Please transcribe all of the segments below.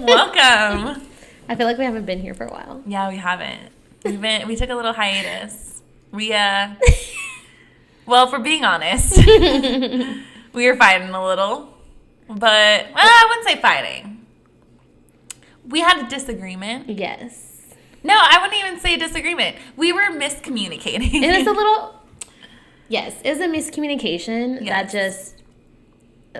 Welcome. I feel like we haven't been here for a while. Yeah, we haven't. We took a little hiatus. Well, if we're being honest, we were fighting a little. But, I wouldn't say fighting. We had a disagreement. Yes. No, I wouldn't even say disagreement. We were miscommunicating. It was a little... Yes, it was a miscommunication that just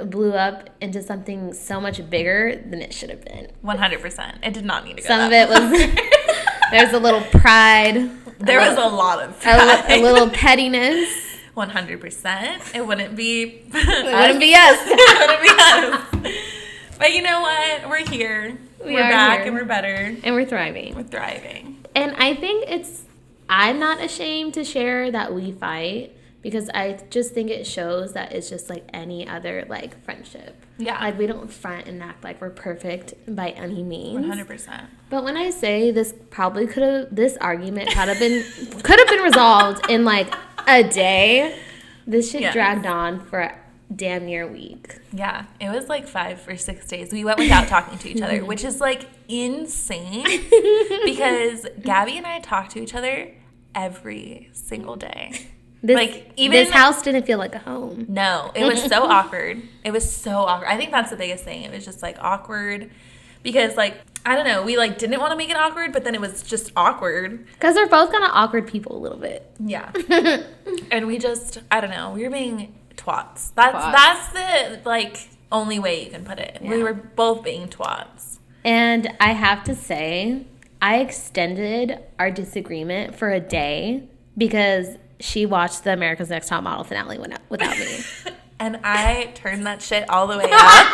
blew up into something so much bigger than it should have been. 100%. It did not need to go Some of it was... There's a little pride. There was a lot of pride. A little pettiness. 100%. It wouldn't be... It wouldn't be us. It wouldn't be us. But you know what? We're here. We're back here. And we're better. And we're thriving. We're thriving. And I think I'm not ashamed to share that we fight because I just think it shows that it's just like any other like friendship. Yeah. Like we don't front and act like we're perfect by any means. 100%. But when I say this argument could have been resolved in like a day, this shit dragged on for damn near a week. Yeah, it was like 5 or 6 days. We went without talking to each other, which is like insane because Gabby and I talk to each other every single day. This house didn't feel like a home. No, it was so awkward. It was so awkward. I think that's the biggest thing. It was just like awkward because like, I don't know, we like didn't want to make it awkward, but then it was just awkward. Because we're both kind of awkward people a little bit. Yeah. And we just, I don't know, we were being twats. That's the like only way you can put it. Yeah. We were both being twats. And I have to say, I extended our disagreement for a day because she watched the America's Next Top Model finale without me. And I turned that shit all the way up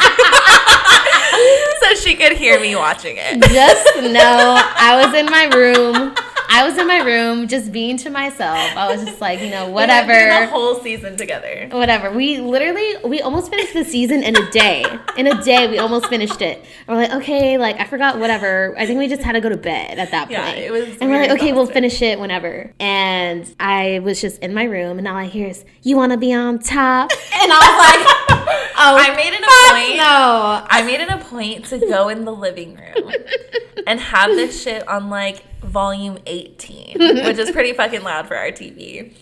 so she could hear me watching it. Just know I was in my room just being to myself. I was just like, whatever. We went through the whole season together. Whatever. We almost finished the season in a day. In a day, we almost finished it. And we're like, okay, like, I forgot, whatever. I think we just had to go to bed at that point. Yeah, it was. And we're like, okay, we'll finish it whenever. And I was just in my room, and all I hear is, you want to be on top? And I was like, oh, I made it a point. No. I made it a point to go in the living room and have this shit on, like, volume 18, which is pretty fucking loud for our TV.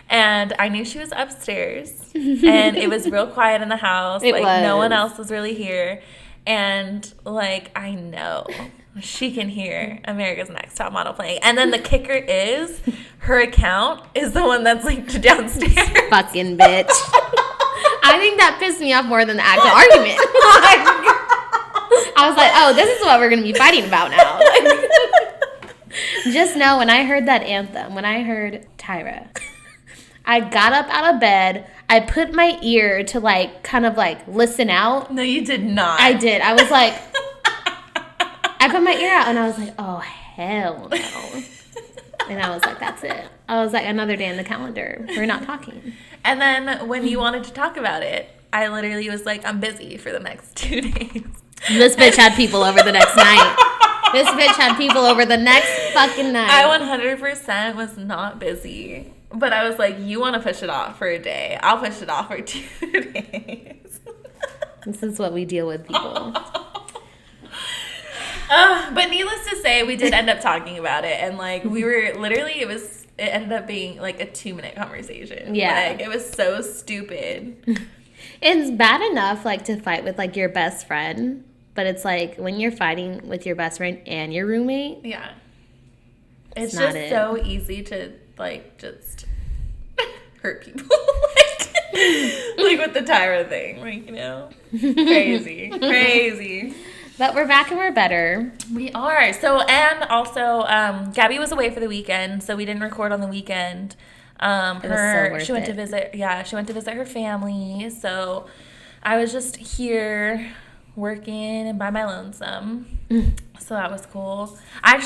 And I knew she was upstairs, and it was real quiet in the house. No one else was really here. And, like, I know she can hear America's Next Top Model playing. And then the kicker is her account is the one that's linked downstairs. Fucking bitch. I think that pissed me off more than the actual argument. I was like, oh, this is what we're going to be fighting about now. Just know, when I heard that anthem, when I heard Tyra, I got up out of bed. I put my ear to, like, kind of, like, listen out. No, you did not. I did. I was like, I put my ear out, and I was like, oh, hell no. And I was like, that's it. I was like, another day in the calendar. We're not talking. And then when you wanted to talk about it, I literally was like, I'm busy for the next 2 days. This bitch had people over the next night. This bitch had people over the next fucking night. I 100% was not busy. But I was like, you want to push it off for a day. I'll push it off for 2 days. This is what we deal with, people. But needless to say, we did end up talking about it. And, like, we were literally, it ended up being, like, a 2-minute conversation. Yeah. Like, it was so stupid. It's bad enough, like, to fight with, like, your best friend. But it's like when you're fighting with your best friend and your roommate. Yeah. It's just so easy to, like, just hurt people. like with the Tyra thing. Like, crazy. Crazy. But we're back and we're better. We are. So, and also, Gabby was away for the weekend, so we didn't record on the weekend. She went to visit her family. So I was just here working and by my lonesome. So that was cool. I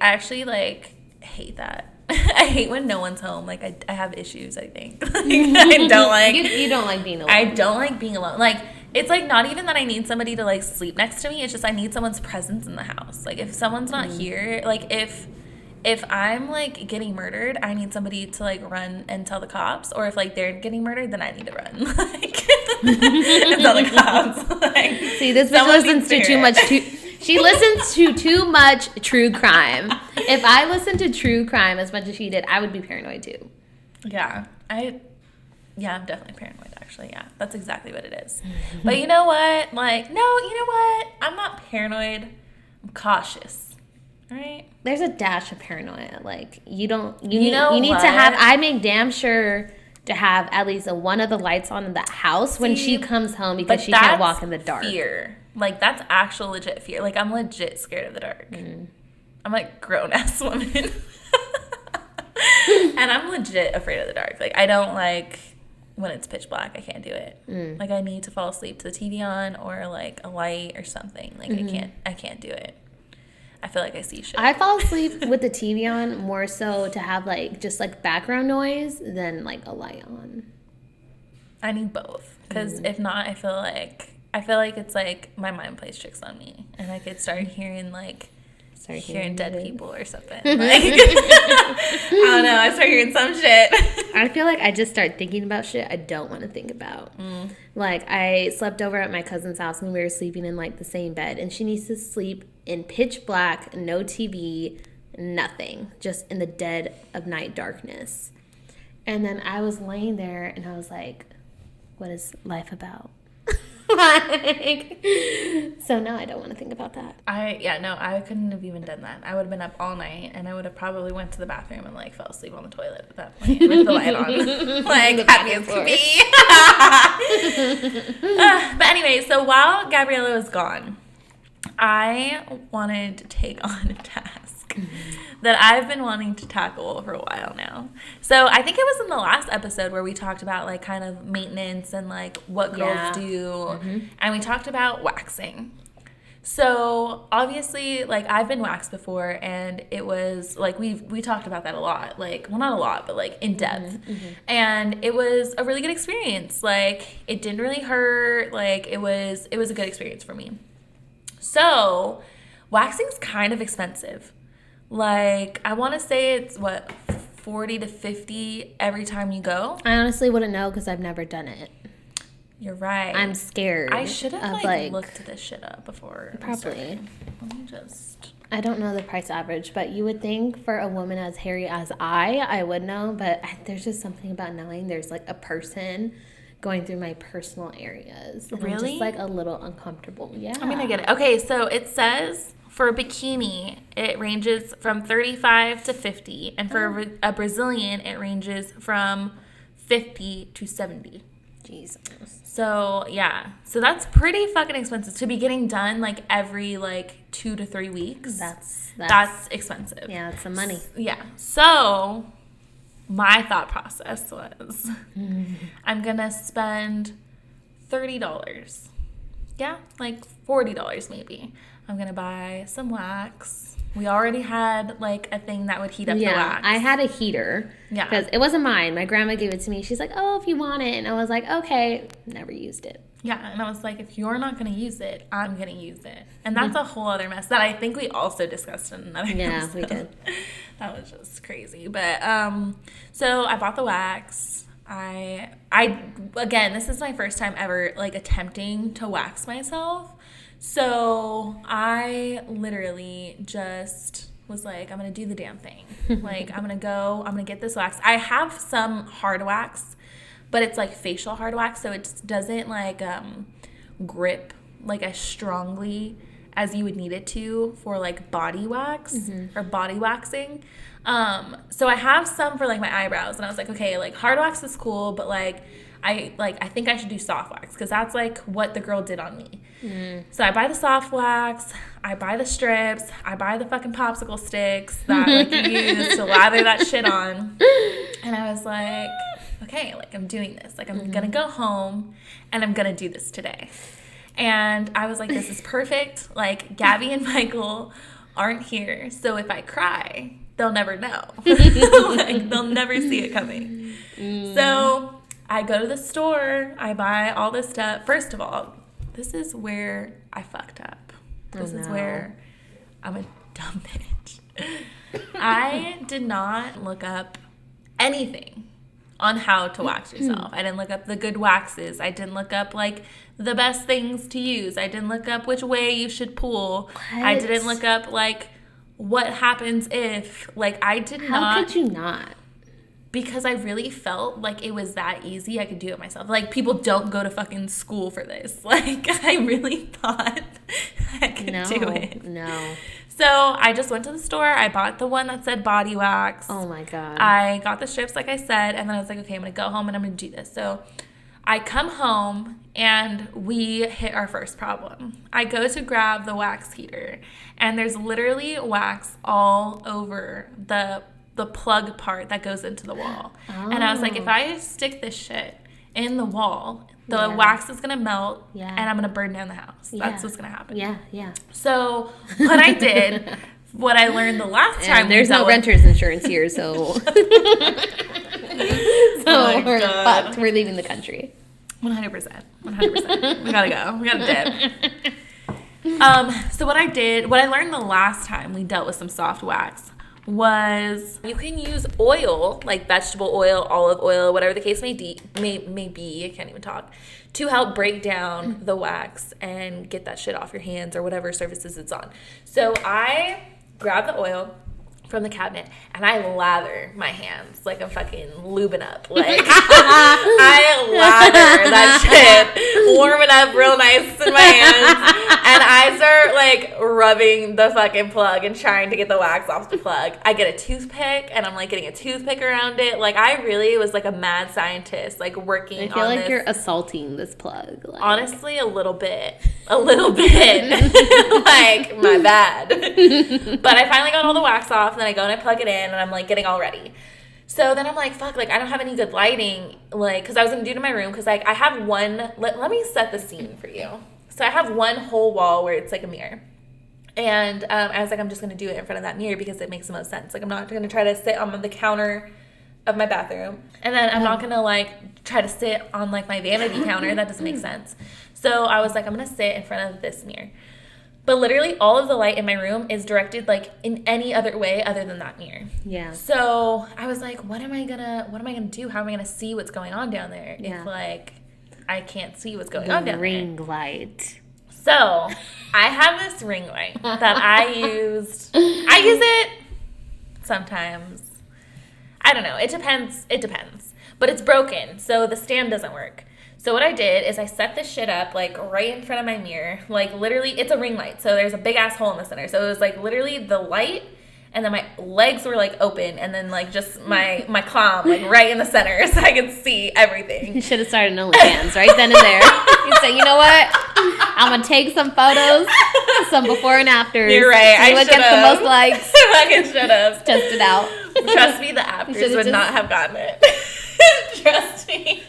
actually like hate that. I hate when no one's home. Like I have issues, I think. I don't like you don't like being alone. I don't like being alone. Like it's like not even that I need somebody to like sleep next to me. It's just I need someone's presence in the house. Like if someone's not here, like if I'm like getting murdered, I need somebody to like run and tell the cops. Or if like they're getting murdered, then I need to run. Like and tell the cops. Like, see, this bitch listens to too much She listens to too much true crime. If I listened to true crime as much as she did, I would be paranoid too. Yeah, I'm definitely paranoid, actually. Yeah, that's exactly what it is. But you know what? Like, no, you know what? I'm not paranoid. I'm cautious. All right? There's a dash of paranoia. Like, you need what? to have, I make damn sure to have at least one of the lights on in the house when she comes home because she can't walk in the dark. Fear. Like, that's actual legit fear. Like, I'm legit scared of the dark. I'm like grown-ass woman. And I'm legit afraid of the dark. Like, I don't like when it's pitch black. I can't do it. Like, I need to fall asleep to the TV on or like a light or something. Like, I can't do it. I feel like I see shit. I fall asleep with the TV on more so to have like just like background noise than like a light on. I need both because if not, I feel like it's like my mind plays tricks on me and I could start hearing dead people or something. Like, I don't know. I start hearing some shit. I feel like I just start thinking about shit I don't want to think about. Like, I slept over at my cousin's house and we were sleeping in like the same bed, and she needs to sleep in pitch black, no TV, nothing, just in the dead of night darkness. And then I was laying there and I was like, what is life about? Like, so now I don't want to think about that. I couldn't have even done that. I would have been up all night and I would have probably went to the bathroom and like fell asleep on the toilet at that point with the light on. Like, happy as could be. But anyway, so while Gabriella was gone, I wanted to take on a task that I've been wanting to tackle for a while now. So I think it was in the last episode where we talked about like kind of maintenance and like what girls do. And we talked about waxing. So obviously, like, I've been waxed before, and it was like we talked about that a lot. Like, well, not a lot, but like in depth. And it was a really good experience. Like, it didn't really hurt. Like, it was a good experience for me. So waxing's kind of expensive. Like, I want to say it's what, $40 to $50 every time you go. I honestly wouldn't know because I've never done it. You're right. I'm scared. I should have like looked this shit up before. Probably. Let me just. I don't know the price average, but you would think for a woman as hairy as I would know. But there's just something about knowing there's like a person going through my personal areas. And really? I'm just like a little uncomfortable. Yeah. I mean, I get it. Okay, so it says for a bikini, it ranges from $35 to $50, and for a Brazilian, it ranges from $50 to $70. Jesus. So, yeah. So that's pretty fucking expensive to be getting done like every like 2 to 3 weeks. That's expensive. Yeah, that's some money. Yeah. So my thought process was I'm going to spend $30. Yeah, like $40 maybe. I'm going to buy some wax. We already had like a thing that would heat up the wax. I had a heater. Yeah. Because it wasn't mine. My grandma gave it to me. She's like, oh, if you want it. And I was like, okay. Never used it. Yeah. And I was like, if you're not going to use it, I'm going to use it. And that's a whole other mess that I think we also discussed in another episode. Yeah, we did. That was just crazy. But so I bought the wax. I again, this is my first time ever like attempting to wax myself. So I literally just was like, I'm going to do the damn thing. Like, I'm going to get this wax. I have some hard wax, but it's like facial hard wax. So it doesn't like grip like as strongly as you would need it to for like body wax or body waxing. So I have some for like my eyebrows, and I was like, okay, like hard wax is cool, but like I think I should do soft wax because that's like what the girl did on me. So I buy the soft wax, I buy the strips, I buy the fucking popsicle sticks that like you use to lather that shit on. And I was like, okay, like I'm doing this. Like I'm gonna go home and I'm gonna do this today. And I was like, this is perfect. Like Gabby and Michael aren't here, so if I cry, they'll never know. Like they'll never see it coming. So I go to the store, I buy all this stuff. First of all, this is where I fucked up. This is where I'm a dumb bitch. I did not look up anything on how to wax yourself. I didn't look up the good waxes. I didn't look up, like, the best things to use. I didn't look up which way you should pull. What? I didn't look up, like, what happens if. Like, I did not. How could you not? Because I really felt like it was that easy. I could do it myself. Like, people don't go to fucking school for this. Like, I really thought I could do it. No. So I just went to the store. I bought the one that said body wax. Oh, my God. I got the strips, like I said, and then I was like, okay, I'm going to go home and I'm going to do this. So I come home and we hit our first problem. I go to grab the wax heater, and there's literally wax all over the plug part that goes into the wall. Oh. And I was like, if I stick this shit in the wall, the wax is going to melt, and I'm going to burn down the house. That's what's going to happen. Yeah. So what I did, what I learned the last time. There's no renter's insurance here, so. We're fucked. We're leaving the country. 100%. We gotta go. We gotta dip. So what I learned the last time we dealt with some soft wax was you can use oil, like vegetable oil, olive oil, whatever the case may be, I can't even talk, to help break down the wax and get that shit off your hands or whatever surfaces it's on. So I grab the oil from the cabinet and I lather my hands like I'm fucking lubing up. Like, I lather that shit, warm it up real nice in my hands, and I start like rubbing the fucking plug and trying to get the wax off the plug. I get a toothpick and I'm like getting a toothpick around it. Like, I really was like a mad scientist, like working on this. I feel like you're assaulting this plug. Like. Honestly, a little bit. Like, my bad. But I finally got all the wax off, and then I go and I plug it in, and I'm like getting all ready. So then I'm like, fuck, like I don't have any good lighting, like, because I was gonna do it in my room, because like I have one, let me set the scene for you. So I have one whole wall where it's like a mirror, and I was like, I'm just gonna do it in front of that mirror because it makes the most sense. Like, I'm not gonna try to sit on the counter of my bathroom, and then I'm not gonna like try to sit on like my vanity counter. That doesn't make sense. So I was like, I'm gonna sit in front of this mirror. But literally all of the light in my room is directed like in any other way other than that mirror. Yeah. So I was like, what am I gonna do? How am I gonna see what's going on down there if like I can't see what's going on down there? Ring light. So I have this ring light that I use it sometimes. I don't know. It depends. But it's broken, so the stand doesn't work. So what I did is I set this shit up, like, right in front of my mirror. Like, literally, it's a ring light, so there's a big-ass hole in the center. So it was, like, literally the light, and then my legs were, like, open, and then, like, just my clown, like, right in the center, so I could see everything. You should have started an OnlyFans right then and there. You said, you know what? I'm going to take some photos, some before and afters. You're right. See what gets the most likes. I fucking should have. Test it out. Trust me, the afters would not have gotten it. Trust me.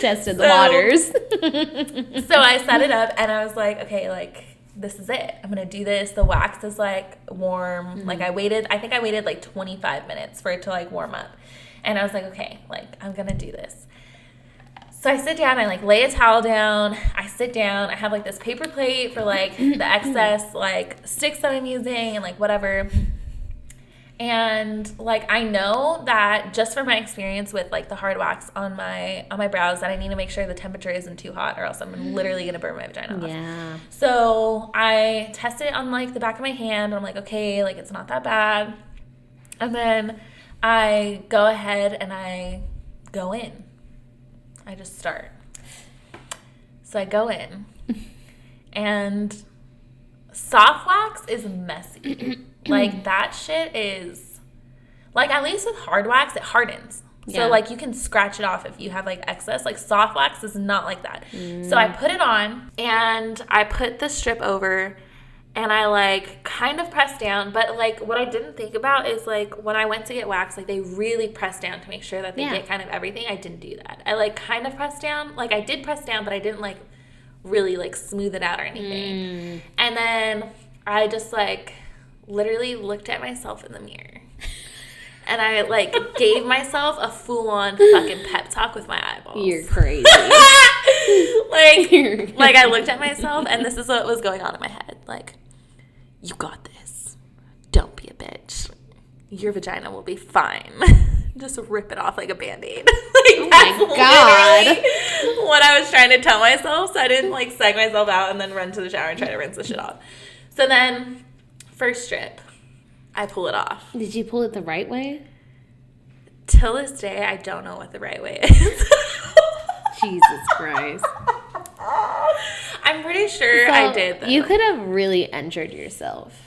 Tested the waters. So I set it up, and I was like, okay, like, this is it. I'm going to do this. The wax is, like, warm. Mm-hmm. Like, I think I waited, like, 25 minutes for it to, like, warm up. And I was like, okay, like, I'm going to do this. So I sit down, I, like, lay a towel down. I sit down. I have, like, this paper plate for, like, the excess, like, sticks that I'm using and, like, whatever. And, like, I know that just from my experience with, like, the hard wax on my brows that I need to make sure the temperature isn't too hot, or else I'm literally going to burn my vagina off. Yeah. So I tested it on, like, the back of my hand, and I'm like, okay, like, it's not that bad. And then I go ahead and I go in. I just start. So I go in. And soft wax is messy. Like, that shit is, like, at least with hard wax, it hardens. Yeah. So, like, you can scratch it off if you have, like, excess. Like, soft wax is not like that. So I put it on, and I put the strip over, and I, like, kind of press down. But, like, what I didn't think about is, like, when I went to get wax, like, they really press down to make sure that they get kind of everything. I didn't do that. I, like, kind of pressed down. Like, I did press down, but I didn't, like, really, like, smooth it out or anything. And then I just, like, literally looked at myself in the mirror, and I, like, gave myself a full-on fucking pep talk with my eyeballs. You're crazy. like I looked at myself, and this is what was going on in my head. Like, you got this. Don't be a bitch. Your vagina will be fine. just rip it off like a Band-Aid. Like, that's literally what I was trying to tell myself, so I didn't, like, psych myself out and then run to the shower and try to rinse the shit off. So then, first strip, I pull it off. Did you pull it the right way? Till this day, I don't know what the right way is. Jesus Christ. I'm pretty sure I did, though. You could have really injured yourself.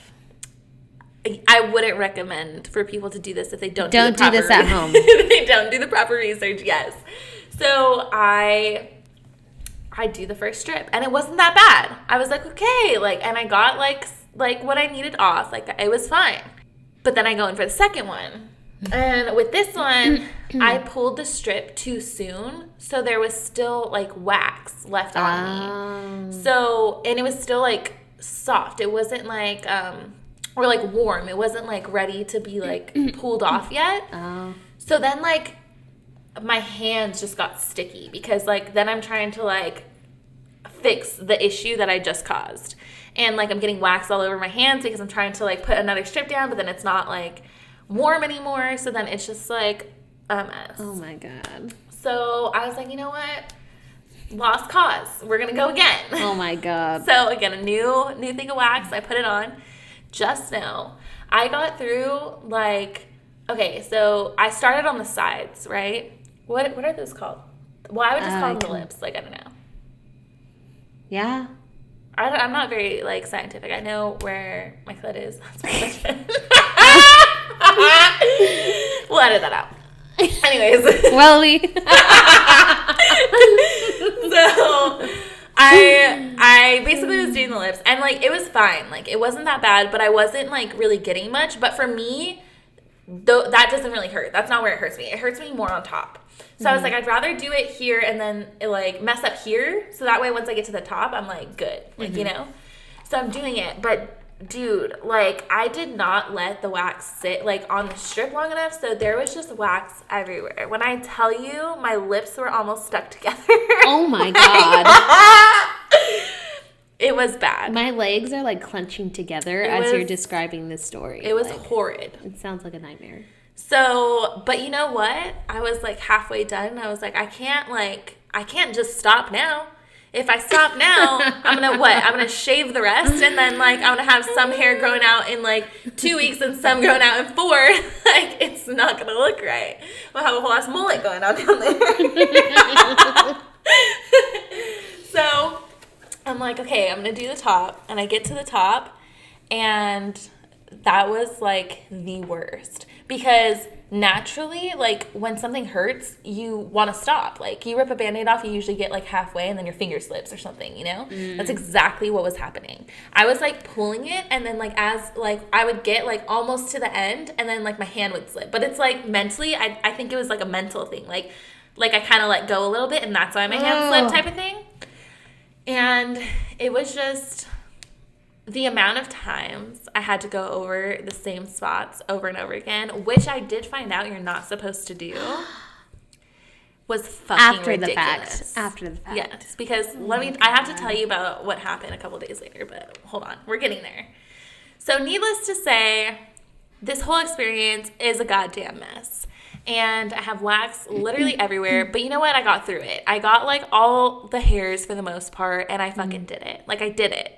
I wouldn't recommend for people to do this if they don't do this at home. If they don't do the proper research, yes. So I do the first strip, and it wasn't that bad. I was like, okay, like, and I got like what I needed off, like it was fine. But then I go in for the second one, and with this one, I pulled the strip too soon, so there was still like wax left on me. So, and it was still like soft. It wasn't like or like warm. It wasn't like ready to be like pulled off yet. So then like my hands just got sticky because like then I'm trying to like fix the issue that I just caused. And like I'm getting wax all over my hands because I'm trying to like put another strip down, but then it's not like warm anymore. So then it's just like a mess. Oh my God. So I was like, you know what? Lost cause. We're going to go again. Oh my God. So again, a new thing of wax. I put it on. Just now, I got through, like, okay, so I started on the sides, right? What are those called? Well, I would just call them the lips. Like, I don't know. Yeah. I'm not very, like, scientific. I know where my clit is. That's pretty much it. We'll edit that out. Anyways. Well, So I basically was doing the lips, and like it was fine, like it wasn't that bad, but I wasn't like really getting much. But for me, though, that doesn't really hurt. That's not where it hurts me. It hurts me more on top. So I was like, I'd rather do it here and then it, like mess up here, so that way once I get to the top, I'm like good, like you know. So I'm doing it, but dude, like I did not let the wax sit like on the strip long enough, so there was just wax everywhere. When I tell you, my lips were almost stuck together. Oh my God. It was bad. My legs are like clenching together as you're describing this story. It was like, horrid. It sounds like a nightmare. So, but you know what? I was like halfway done, and I was like, I can't just stop now. If I stop now, I'm gonna shave the rest, and then like I'm gonna have some hair growing out in like 2 weeks and some growing out in 4. Like it's not gonna look right. We'll have a whole ass mullet going on down there. So I'm like, okay, I'm gonna do the top, and I get to the top, and that was like the worst because naturally, like when something hurts, you want to stop. Like you rip a Band-Aid off, you usually get like halfway and then your finger slips or something, you know? That's exactly what was happening. I was like pulling it, and then like as like I would get like almost to the end, and then like my hand would slip. But it's like mentally, I think it was like a mental thing. Like I kind of let go a little bit, and that's why my hand slipped type of thing. And it was just the amount of times I had to go over the same spots over and over again, which I did find out you're not supposed to do, was fucking ridiculous. After the fact. Yes, because I have to tell you about what happened a couple days later, but hold on, we're getting there. So needless to say, this whole experience is a goddamn mess. And I have wax literally everywhere. But you know what? I got through it. I got like all the hairs for the most part, and I fucking did it. Like I did it.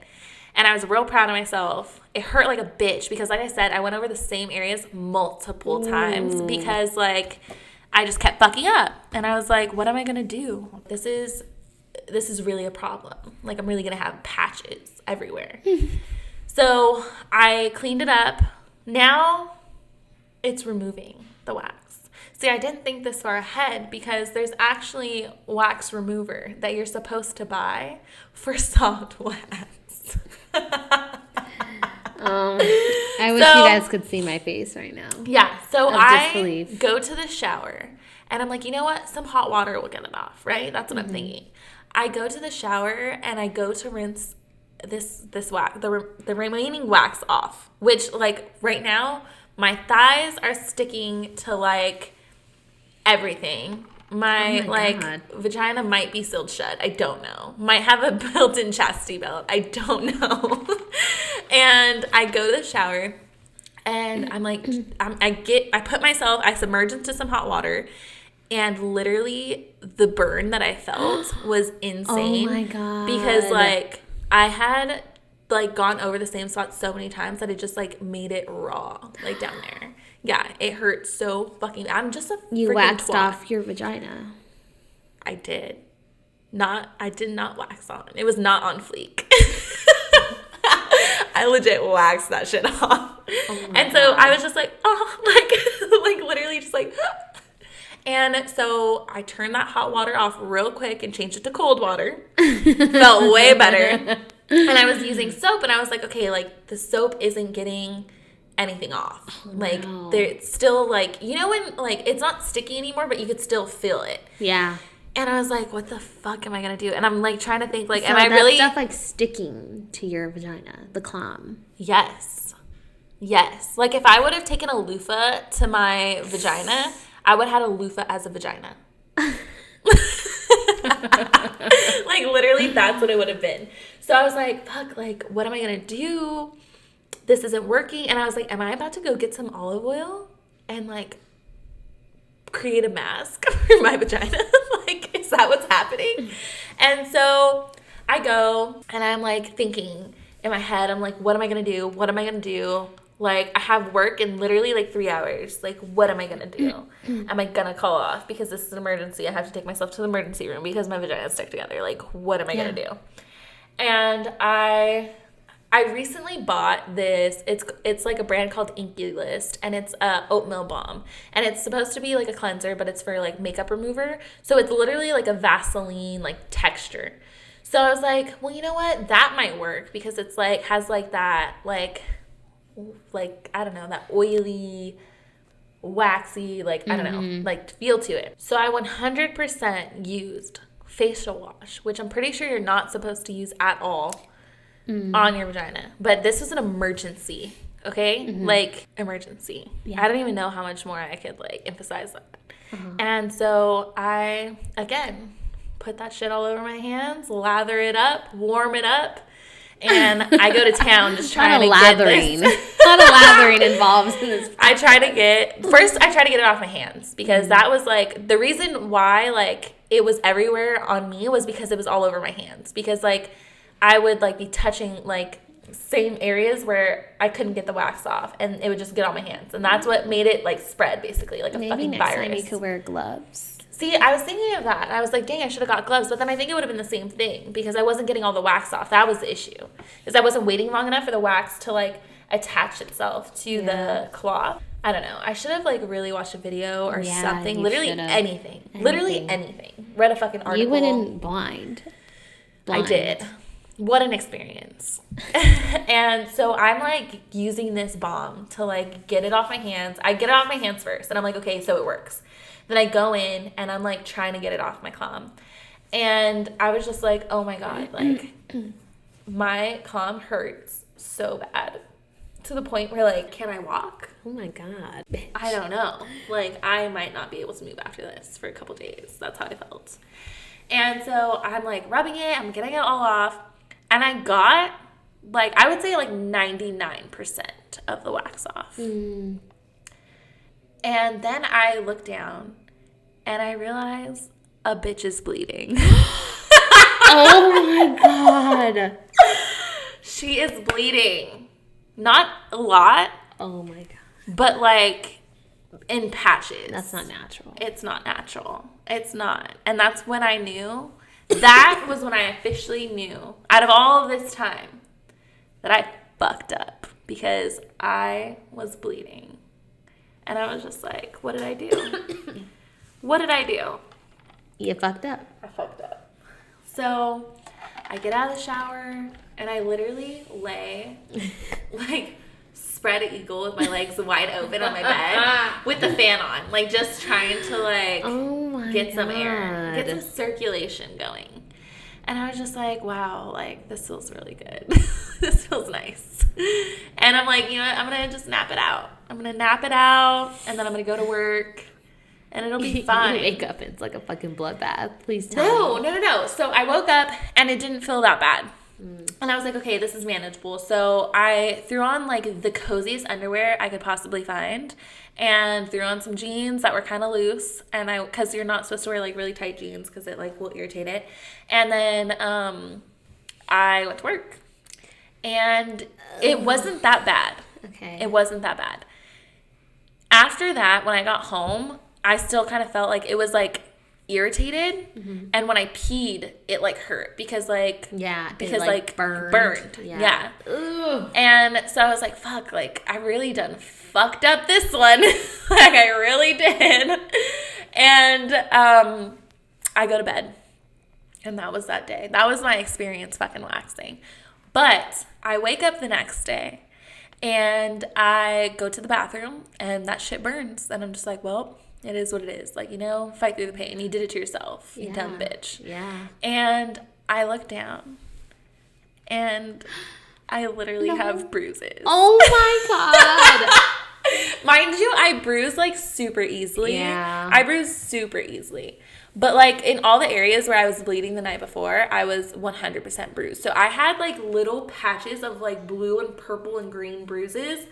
And I was real proud of myself. It hurt like a bitch because, like I said, I went over the same areas multiple times because, like, I just kept fucking up. And I was like, what am I going to do? This is really a problem. Like, I'm really going to have patches everywhere. So I cleaned it up. Now it's removing the wax. See, I didn't think this far ahead because there's actually wax remover that you're supposed to buy for soft wax. I wish you guys could see my face right now. Yeah, so I go to the shower, and I'm like, you know what? Some hot water will get it off, right? That's what I'm thinking. I go to the shower, and I go to rinse this wax, the remaining wax off, which, like, right now, my thighs are sticking to, like, everything. My vagina might be sealed shut. I don't know. Might have a built-in chastity belt. I don't know. And I go to the shower, And I'm like, I submerge into some hot water, and literally the burn that I felt was insane. Oh my God. Because like I had like gone over the same spot so many times that it just like made it raw, like down there. Yeah, it hurt so fucking. I'm just a You freaking waxed twat. off your vagina. I did. I did not wax on. It was not on fleek. I legit waxed that shit off. Oh and God. so I was just like, oh, like literally just like, and so I turned that hot water off real quick and changed it to cold water. Felt way better. And I was using soap, and I was like, okay, like the soap isn't getting anything off. Like it's still like, you know when like it's not sticky anymore, but you could still feel it. Yeah. And I was like, what the fuck am I going to do? And I'm like trying to think like, So am I that really... stuff like sticking to your vagina, the clam. Yes. Like if I would have taken a loofah to my vagina, I would have had a loofah as a vagina. Like literally that's what it would have been. So I was like, fuck, like what am I going to do? This isn't working. And I was like, am I about to go get some olive oil and like create a mask for my vagina? Like, is that what's happening? And so I go and I'm like thinking in my head, I'm like, what am I gonna do? What am I gonna do? Like, I have work in literally like 3 hours. Like, what am I gonna do? Am I gonna call off because this is an emergency? I have to take myself to the emergency room because my vagina is stuck together. Like, what am I gonna do? And I recently bought this. It's like a brand called Inky List, and it's a oatmeal balm, and it's supposed to be like a cleanser, but it's for like makeup remover. So it's literally like a Vaseline like texture. So I was like, well, you know what? That might work because it's like has like that like I don't know, that oily, waxy like I don't know like feel to it. So I 100% used facial wash, which I'm pretty sure you're not supposed to use at all. On your vagina. But this was an emergency, okay? Like, emergency. Yeah. I don't even know how much more I could, like, emphasize that. And so I, again, put that shit all over my hands, lather it up, warm it up, and I go to town just trying to get this. A lot of lathering involved in this. I try to get it off my hands because that was, like, the reason why, like, it was everywhere on me was because it was all over my hands. Because, like, I would like be touching like same areas where I couldn't get the wax off, and it would just get on my hands, and that's what made it like spread basically like a fucking virus. Maybe next time you could wear gloves. See, I was thinking of that. I was like, dang, I should have got gloves, but then I think it would have been the same thing because I wasn't getting all the wax off. That was the issue, is I wasn't waiting long enough for the wax to like attach itself to the cloth. I don't know. I should have like really watched a video or something. Literally anything. Literally anything. Read a fucking article. You went in blind. I did. What an experience. And so I'm like using this balm to like get it off my hands. I get it off my hands first and I'm like, okay, so it works. Then I go in and I'm like trying to get it off my clam. And I was just like, oh my God, like my clam hurts so bad to the point where like, can I walk? Oh my God. I don't know. Like I might not be able to move after this for a couple days. That's how I felt. And so I'm like rubbing it, I'm getting it all off. And I got, like, I would say, like, 99% of the wax off. And then I look down, and I realize a bitch is bleeding. Oh, my God. She is bleeding. Not a lot. Oh, my God. But, like, in patches. That's not natural. It's not natural. It's not. And that's when I knew. That was when I officially knew, out of all of this time, that I fucked up because I was bleeding. And I was just like, what did I do? What did I do? You fucked up. I fucked up. So I get out of the shower and I literally lay, like, spread eagle with my legs wide open on my bed with the fan on, like just trying to like get some air, get some circulation going. And I was just like, wow, like this feels really good. This feels nice. And I'm like, you know what? I'm gonna just nap it out. I'm gonna nap it out, and then I'm gonna go to work, and it'll be fine. You wake up, it's like a fucking bloodbath. Please tell me. No. So I woke up, and it didn't feel that bad. And I was like, okay, this is manageable. So I threw on like the coziest underwear I could possibly find and threw on some jeans that were kind of loose. And because you're not supposed to wear like really tight jeans because it like will irritate it. And then I went to work. And it wasn't that bad. Okay. It wasn't that bad. After that, when I got home, I still kind of felt like it was like irritated, and when I peed it like hurt because like burned. Yeah. Ugh. And so I was like, fuck, like I really done fucked up this one. Like I really did. And I go to bed, and that was that day. That was my experience fucking waxing. But I wake up the next day and I go to the bathroom and that shit burns, and I'm just like, well, it is what it is. Like, fight through the pain. You did it to yourself, you dumb bitch. Yeah. And I look down, and I literally have bruises. Oh my God. Mind you, I bruise like super easily. Yeah. I bruise super easily. But like in all the areas where I was bleeding the night before, I was 100% bruised. So I had like little patches of like blue and purple and green bruises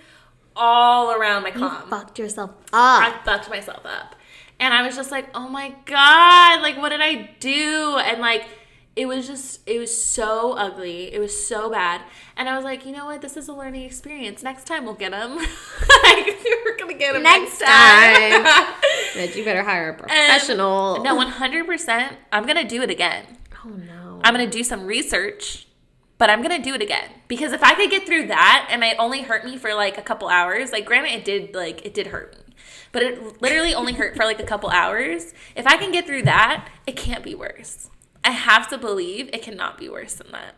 all around my cum. You fucked yourself up. I fucked myself up. And I was just like, oh my God, like what did I do? And like it was so ugly. It was so bad. And I was like, you know what? This is a learning experience. Next time we'll get them. Like we're going to get them next time. But you better hire a professional. No, 100%. I'm going to do it again. Oh no. I'm going to do some research. But I'm going to do it again. Because if I could get through that and it only hurt me for like a couple hours, like granted it did hurt me. But it literally only hurt for like a couple hours. If I can get through that, it can't be worse. I have to believe it cannot be worse than that.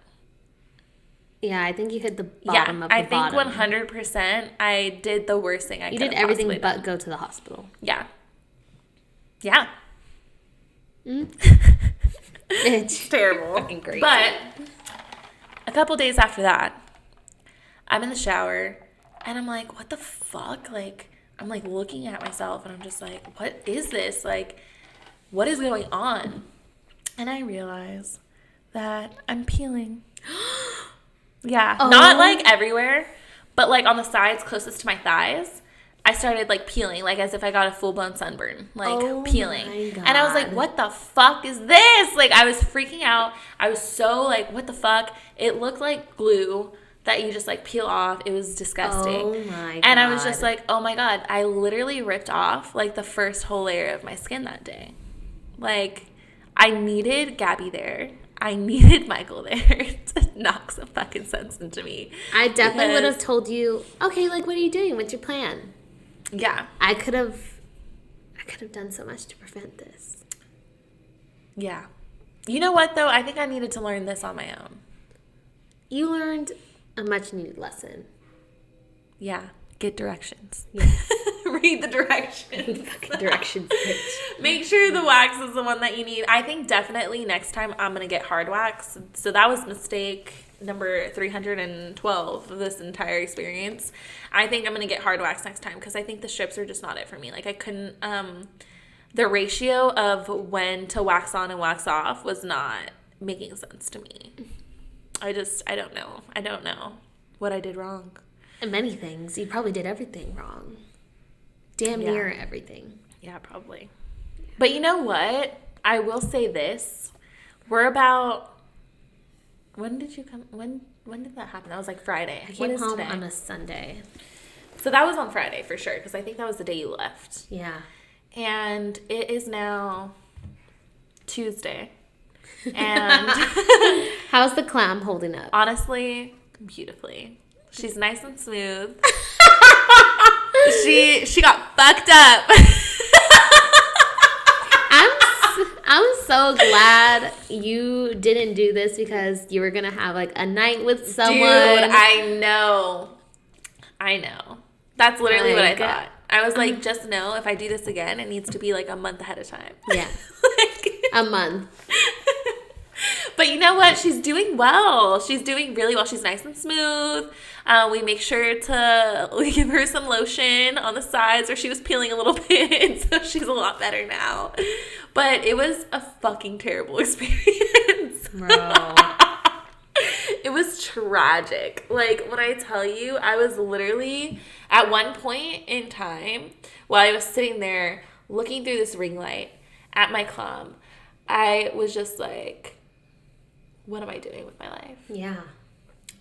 Yeah, I think you hit the bottom of the bottom. I think 100% I did the worst thing I could have You did everything possibly but done. go to the hospital. Yeah. Yeah. It's terrible. Fucking crazy. But a couple days after that, I'm in the shower and I'm like, what the fuck? Like, I'm like looking at myself and I'm just like, what is this? Like, what is going on? And I realize that I'm peeling. Yeah. Oh. Not like everywhere, but like on the sides closest to my thighs. I started like peeling, like as if I got a full-blown sunburn, like peeling. My God. And I was like, what the fuck is this? Like I was freaking out. I was so like, what the fuck? It looked like glue that you just like peel off. It was disgusting. Oh my God. And I was just like, oh my God, I literally ripped off like the first whole layer of my skin that day. Like I needed Gabby there. I needed Michael there to knock some fucking sense into me. I definitely would have told you, okay, like what are you doing? What's your plan? Yeah. I could have done so much to prevent this. Yeah. You know what, though? I think I needed to learn this on my own. You learned a much needed lesson. Yeah. Get directions. Yes. Read the directions. Directions, bitch. Make sure the wax is the one that you need. I think definitely next time I'm going to get hard wax. So that was mistake number 312 of this entire experience. I think I'm going to get hard wax next time because I think the strips are just not it for me. Like I couldn't, the ratio of when to wax on and wax off was not making sense to me. I don't know. I don't know what I did wrong. And many things. You probably did everything wrong. Damn near everything. Yeah, probably. But you know what? I will say this. We're about... When did you come? When did that happen? That was like Friday. I came home on a Sunday. So that was on Friday for sure, because I think that was the day you left. Yeah. And it is now Tuesday. And how's the clam holding up? Honestly, beautifully. She's nice and smooth. She got fucked up. I'm so glad you didn't do this because you were gonna have like a night with someone. Dude, I know. That's literally what I thought. I was like, just know if I do this again, it needs to be like a month ahead of time. Yeah. A month. But you know what? She's doing well. She's doing really well. She's nice and smooth. We make sure to give her some lotion on the sides where she was peeling a little bit. So she's a lot better now. But it was a fucking terrible experience. Bro. It was tragic. Like, when I tell you, I was literally at one point in time while I was sitting there looking through this ring light at my club, I was just like, what am I doing with my life? Yeah.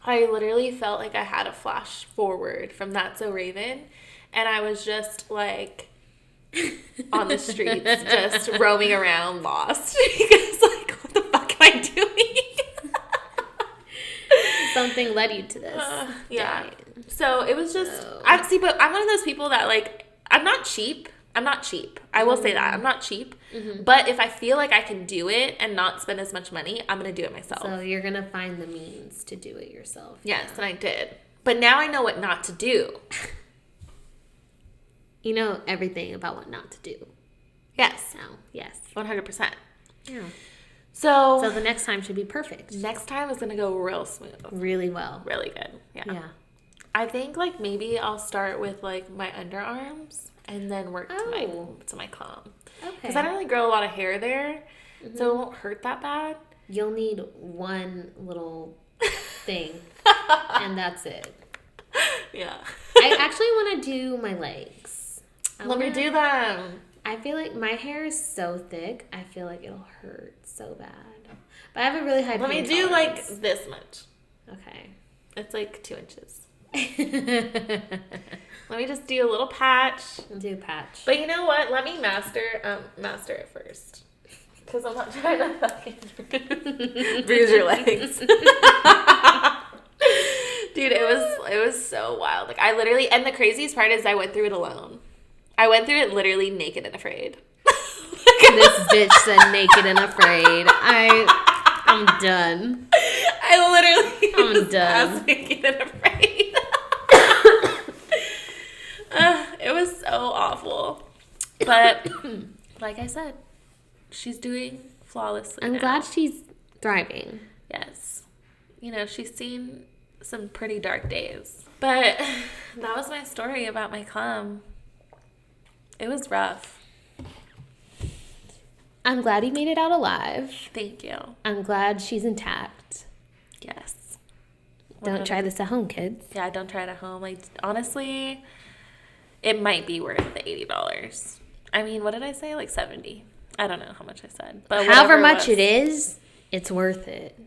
I literally felt like I had a flash forward from That's So Raven, and I was just like on the streets, just roaming around lost. Because, like, what the fuck am I doing? Something led you to this. Yeah. So it was just, but I'm one of those people that, like, I'm not cheap. I will say that. I'm not cheap. Mm-hmm. But if I feel like I can do it and not spend as much money, I'm going to do it myself. So you're going to find the means to do it yourself. Yes, and I did. But now I know what not to do. You know everything about what not to do. Yes. Now, yes. 100%. Yeah. So the next time should be perfect. Next time is going to go real smooth. Really well. Really good. Yeah. Yeah. I think, like, maybe I'll start with, like, my underarms and then work to my calm. Okay. Because I don't really grow a lot of hair there, so it won't hurt that bad. You'll need one little thing, and that's it. Yeah. I actually want to do my legs. Let me do them. I feel like my hair is so thick, I feel like it'll hurt so bad. But I have a really high pain tolerance. Let me do, like, this much. Okay. It's, like, 2 inches. Let me just do a little patch. Do a patch. But you know what? Let me master it first. Because I'm not trying to fucking bruise your legs. Dude, it was so wild. Like, I literally, and the craziest part is I went through it alone. I went through it literally naked and afraid. This bitch said naked and afraid. I'm done. I'm done. Naked and afraid. It was so awful. But, like I said, she's doing flawlessly I'm now. glad she's thriving. Yes. You know, she's seen some pretty dark days. But that was my story about my cum. It was rough. I'm glad he made it out alive. Thank you. I'm glad she's intact. Yes. Don't try this at home, kids. Yeah, don't try it at home. Like, honestly, it might be worth the $80. I mean, what did I say? Like 70. I don't know how much I said. But however much it is, it's worth it.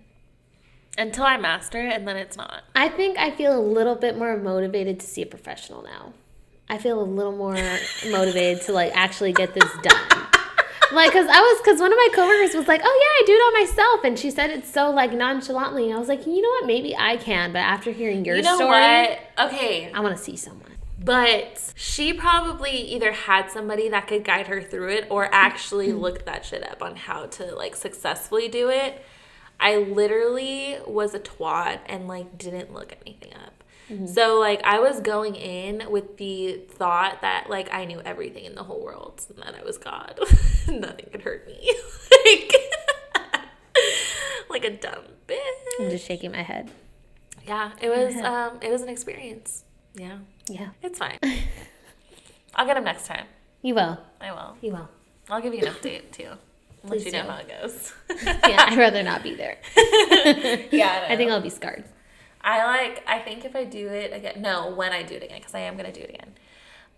Until I master it, and then it's not. I think I feel a little bit more motivated to see a professional now. I feel a little more motivated to, like, actually get this done. Like, because one of my coworkers was like, oh, yeah, I do it on myself. And she said it so, like, nonchalantly. And I was like, you know what? Maybe I can. But after hearing your story. What? Okay. I want to see someone. But she probably either had somebody that could guide her through it or actually looked that shit up on how to, like, successfully do it. I literally was a twat and, like, didn't look anything up. Mm-hmm. So, like, I was going in with the thought that, like, I knew everything in the whole world and that I was God. Nothing could hurt me. Like a dumb bitch. I'm just shaking my head. Yeah, it was an experience. Yeah. Yeah. It's fine. I'll get him next time. You will. I will. You will. I'll give you an update, too. Let you know how it goes. Yeah, I'd rather not be there. Yeah, I think I'll be scarred. I think if I do it again, when I do it again, because I am going to do it again.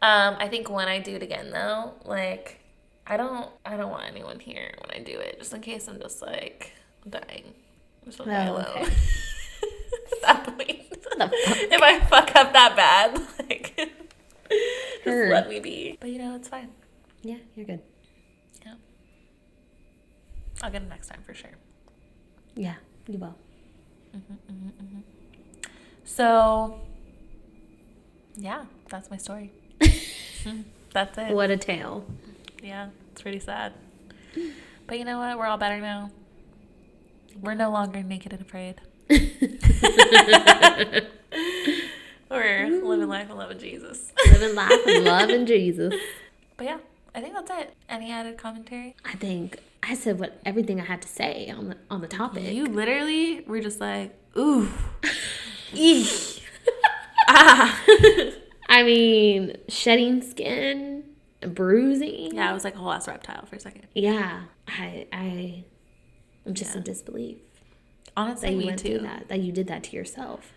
I think when I do it again, though, like, I don't want anyone here when I do it, just in case I'm just, like, dying. I'm just going to die alone. Okay. At that point. If I fuck up that bad, like, just let me be. But, it's fine. Yeah, you're good. Yeah. I'll get him next time for sure. Yeah, you will. So, yeah, that's my story. That's it. What a tale. Yeah, it's pretty sad. But you know what? We're all better now. We're no longer naked and afraid. We're living life and loving Jesus. Living life and loving Jesus. But yeah, I think that's it. Any added commentary? I think I said everything I had to say on the topic. You literally were just like, ooh. Eesh. Ah. I mean, shedding skin, bruising. Yeah, I was like a whole ass reptile for a second. Yeah, I'm just in disbelief. Honestly, that you me went too. through that you did that to yourself.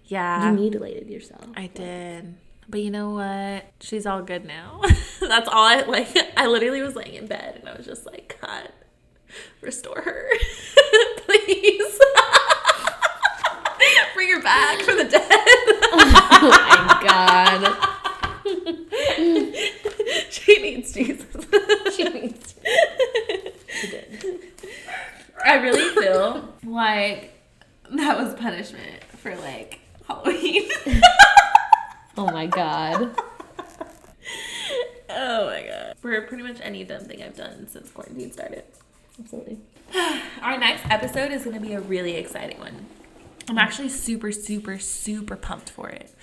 Yeah. You mutilated yourself. I did. But you know what? She's all good now. That's all I literally was laying in bed and I was just like, God, restore her. Please. Bring her back from the dead. Oh my God. She needs Jesus. She needs to. She did. I really feel like that was punishment for like Halloween. Oh my God. Oh my God. For pretty much any dumb thing I've done since quarantine started. Absolutely. Our next episode is going to be a really exciting one. I'm actually super, super, super pumped for it.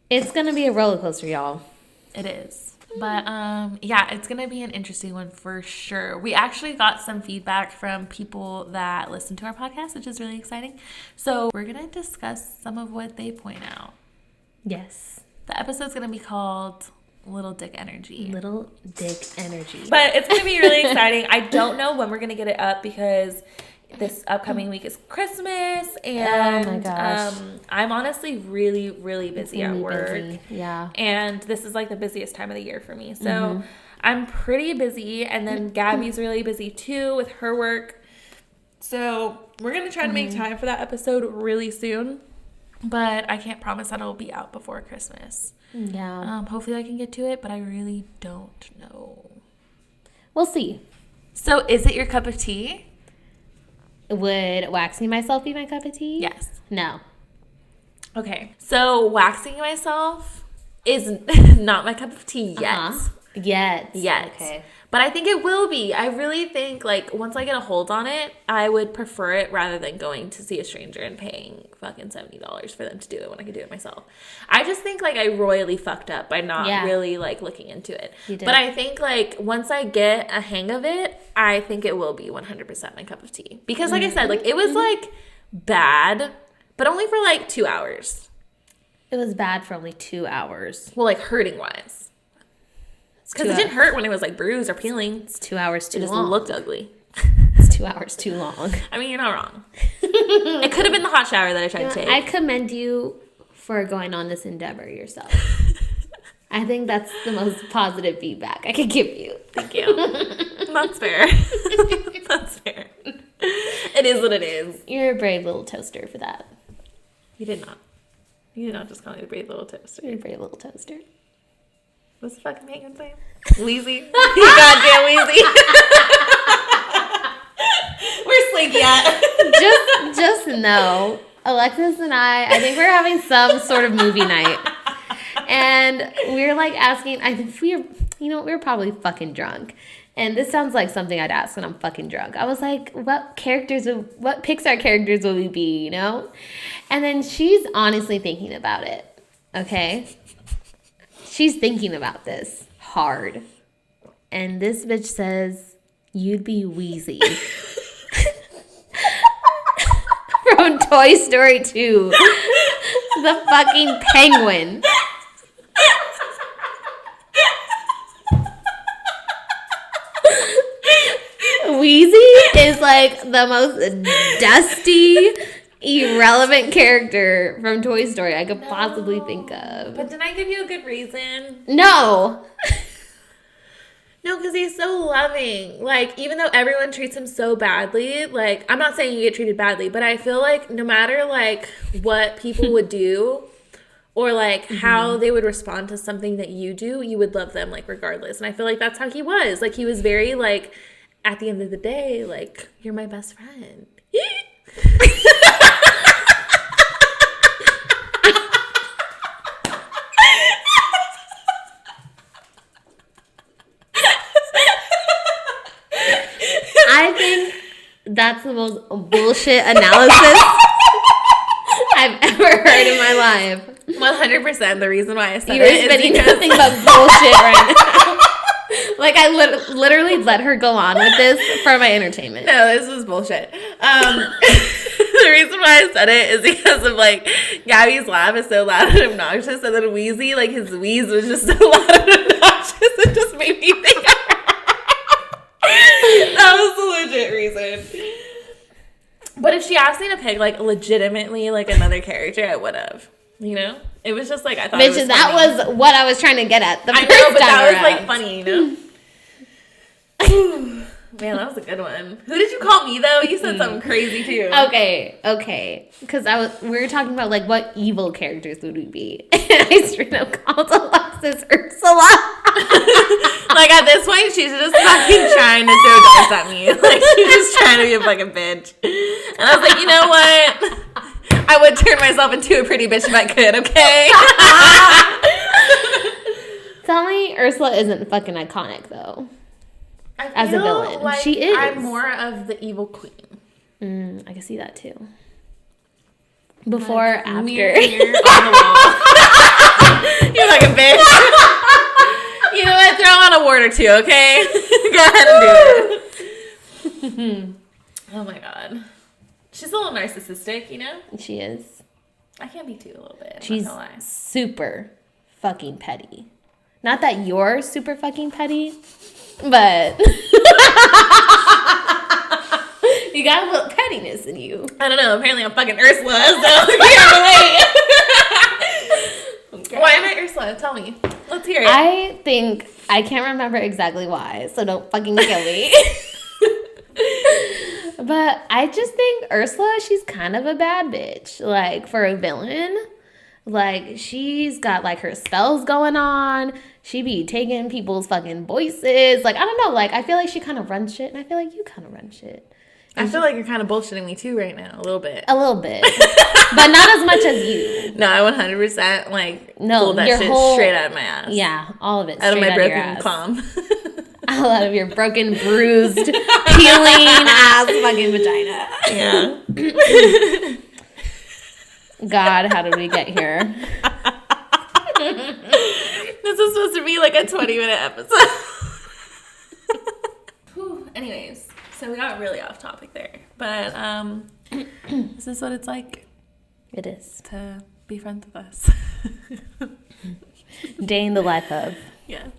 It's going to be a roller coaster, y'all. It is. But yeah, it's going to be an interesting one for sure. We actually got some feedback from people that listen to our podcast, which is really exciting. So we're going to discuss some of what they point out. Yes. The episode's going to be called Little Dick Energy. Little Dick Energy. But it's going to be really exciting. I don't know when we're going to get it up because this upcoming week is Christmas. And oh my gosh. I'm honestly really, really busy at work. Busy. Yeah. And this is like the busiest time of the year for me. So I'm pretty busy. And then Gabby's really busy too with her work. So we're going to try to make time for that episode really soon. But I can't promise that it'll be out before Christmas. Yeah. Hopefully I can get to it, but I really don't know. We'll see. So is it your cup of tea? Would waxing myself be my cup of tea? Yes. No. Okay. So waxing myself is not my cup of tea yet. Yet. Okay. But I think it will be. I really think, like, once I get a hold on it, I would prefer it rather than going to see a stranger and paying fucking $70 for them to do it when I could do it myself. I just think, like, I royally fucked up by not really, like, looking into it. You did. But I think, like, once I get a hang of it, I think it will be 100% my cup of tea. Because, like I said, like, it was, like, bad, but only for, like, 2 hours. It was bad for only 2 hours. Well, like, hurting-wise. Because it didn't hurt when it was like bruised or peeling. It's 2 hours too long. It just looked ugly. It's 2 hours too long. I mean, you're not wrong. It could have been the hot shower that I tried to take. I commend you for going on this endeavor yourself. I think that's the most positive feedback I could give you. Thank you. That's fair. That's fair. It is what it is. You're a brave little toaster for that. You did not. You did not just call me the brave little toaster. You're a brave little toaster. What's the fucking penguin's name? Wheezy. You goddamn Wheezy. Where's Slinky at? Just know, Alexis and I think we're having some sort of movie night. And we're like asking, I think we're probably fucking drunk. And this sounds like something I'd ask when I'm fucking drunk. I was like, what Pixar characters will we be, you know? And then she's honestly thinking about it, okay? She's thinking about this hard. And this bitch says, you'd be Wheezy. From Toy Story 2. The fucking penguin. Wheezy is like the most dusty, irrelevant character from Toy Story I could possibly think of. But didn't I give you a good reason? No. No, because he's so loving. Like, even though everyone treats him so badly, like, I'm not saying you get treated badly, but I feel like no matter, like, what people would do or, like, how they would respond to something that you do, you would love them, like, regardless. And I feel like that's how he was. Like, he was very, like, at the end of the day, like, you're my best friend. I think that's the most bullshit analysis I've ever heard in my life. 100%. The reason why I said You're spending nothing but bullshit right now. Like, I literally let her go on with this for my entertainment. No, this was bullshit. The reason why I said it is because of, like, Gabby's laugh is so loud and obnoxious, and then Wheezy, like, his wheeze was just so loud and obnoxious, it just made me think that was the legit reason. But if she asked me to pick, like, legitimately, like, another character, I would have. You know? It was just, like, I thought it was funny. That was what I was trying to get at the first time. I know, but that was, like, funny, you know? Man, that was a good one. Who did you call me, though? You said something crazy, too. Okay. Because we were talking about, like, what evil characters would we be? And I straight up called Alexis Ursula. Like, at this point, she's just fucking trying to throw darts at me. Like, she's just trying to be a fucking bitch. And I was like, you know what? I would turn myself into a pretty bitch if I could, okay? Tell me Ursula isn't fucking iconic, though. As a villain. Like she is. I'm more of the evil queen. I can see that, too. Before, like, after. Mirror on the wall. You're like a bitch. You know what? Throw on a ward or two, okay? Go ahead and do it. Oh my god. She's a little narcissistic, you know? She is. I can be too, a little bit. She's super fucking petty. Not that you're super fucking petty, but you got a little pettiness in you. I don't know. Apparently I'm fucking Ursula, so yeah, okay. Why am I Ursula? Tell me. Let's hear it. I can't remember exactly why, so don't fucking kill me. But I just think Ursula, she's kind of a bad bitch. Like, for a villain, like, she's got, like, her spells going on. She be taking people's fucking voices. Like, I don't know. Like, I feel like she kind of runs shit, and I feel like you kind of run shit. I feel like you're kind of bullshitting me, too, right now. A little bit. A little bit. But not as much as you. No, I 100%, like, pulled that shit straight out of my ass. Yeah, all of it. Out of my broken palm. All out of your broken, bruised, peeling ass fucking vagina. Yeah. God, how did we get here? This is supposed to be like a 20-minute episode. Anyways, so we got really off topic there. But this is what it's like. It is. To be friends with us. Day in the life of. Yes.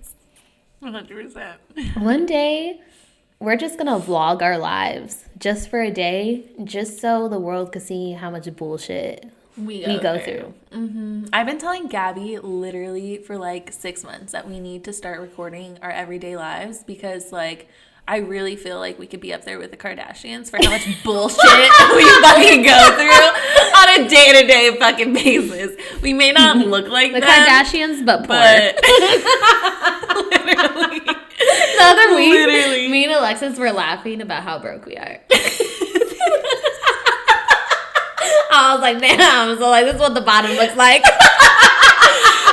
100%. One day, we're just going to vlog our lives just for a day, just so the world could see how much bullshit we go through. Mm-hmm. I've been telling Gabby literally for like 6 months that we need to start recording our everyday lives because, like, I really feel like we could be up there with the Kardashians for how much bullshit we fucking go through on a day-to-day fucking basis. We may not look like the them, Kardashians, but poor. Literally. The other week, me and Alexis were laughing about how broke we are. I was like, damn. So, like, this is what the bottom looks like.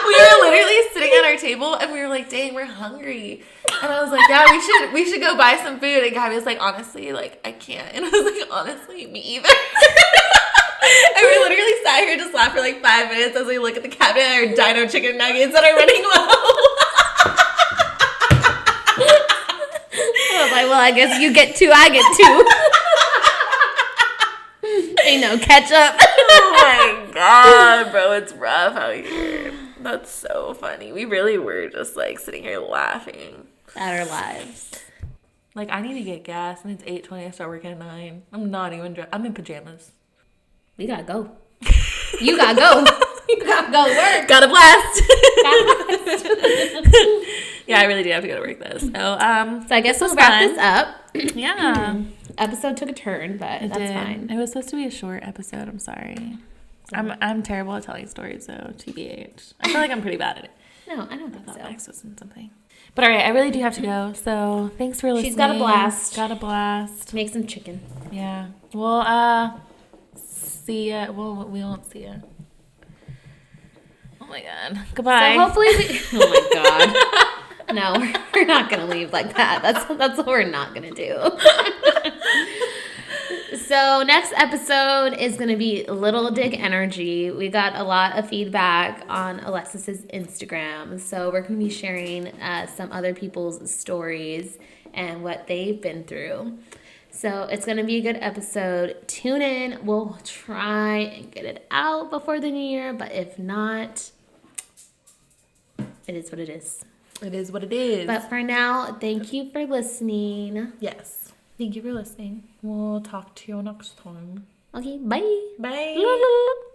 We were literally sitting at our table, and we were like, dang, we're hungry. And I was like, yeah, we should go buy some food. And Gabby was like, honestly, like, I can't. And I was like, honestly, me either. And we literally sat here just laughed for like 5 minutes as we look at the cabinet and our dino chicken nuggets that are running low. I was like, well, I guess you get 2, I get 2. Ain't no ketchup. Oh my god, bro, it's rough out here. That's so funny. We really were just like sitting here laughing at our lives. Like, I need to get gas, and it's 8:20. I start working at 9. I'm not even dressed. I'm in pajamas. We gotta go. You gotta go. You gotta go work. Got a blast. Yeah, I really do have to go to work though. So I guess we'll wrap this up. Yeah. Episode took a turn, but that's fine. It was supposed to be a short episode. I'm sorry. I'm terrible at telling stories though. TBH. I feel like I'm pretty bad at it. No, I don't think so. Max was in something. But all right, I really do have to go. So thanks for listening. She's got a blast. Got a blast. Make some chicken. Yeah. Well, see ya. Well, we won't see ya. Oh my god. Goodbye. So hopefully oh my god. No, we're not gonna leave like that. That's what we're not gonna do. So next episode is going to be Little Dick Energy. We got a lot of feedback on Alexis's Instagram. So we're going to be sharing some other people's stories and what they've been through. So it's going to be a good episode. Tune in. We'll try and get it out before the new year. But if not, it is what it is. It is what it is. But for now, thank you for listening. Yes. Thank you for listening. We'll talk to you next time. Okay, bye. Bye. La, la, la.